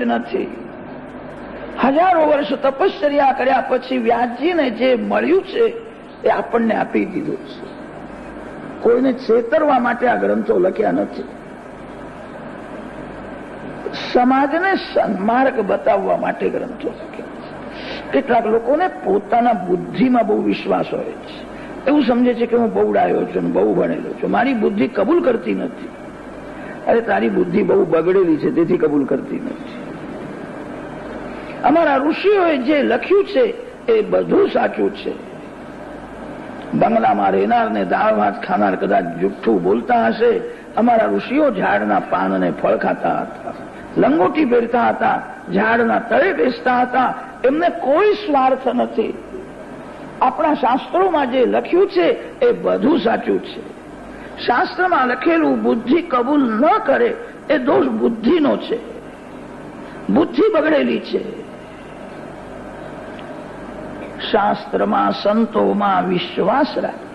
નથી. હજારો વર્ષ તપશ્ચર્યા કર્યા પછી વ્યાસજીને જે મળ્યું છે એ આપણને આપી દીધું છે. કોઈને છેતરવા માટે આ ગ્રંથો લખ્યા નથી. સમાજને સન્માર્ગ બતાવવા માટે ગ્રંથો લખ્યા છે. કેટલાક લોકોને પોતાના બુદ્ધિમાં બહુ વિશ્વાસ હોય છે. એવું સમજે છે કે હું બહુ ડાયો છું, બહુ ભણેલો છું, મારી બુદ્ધિ કબૂલ કરતી નથી. અરે તારી બુદ્ધિ બહુ બગડેલી છે, તેથી કબૂલ કરતી નથી. અમારા ઋષિઓએ જે લખ્યું છે એ બધું સાચું છે. બંગલામાં રહેનાર ને દાળ ભાત ખાનાર કદાચ જુઠ્ઠું બોલતા હશે. અમારા ઋષિઓ ઝાડના પાન અને ફળ ખાતા હતા, લંગોટી પહેરતા હતા, ઝાડના તળે બેસતા હતા. એમને કોઈ સ્વાર્થ નથી. આપણા શાસ્ત્રોમાં જે લખ્યું છે એ બધું સાચું છે. શાસ્ત્રમાં લખેલું બુદ્ધિ કબૂલ ન કરે એ દોષ બુદ્ધિનો છે. બુદ્ધિ બગડેલી છે. શાસ્ત્રમાં સંતોમાં વિશ્વાસ રાખ.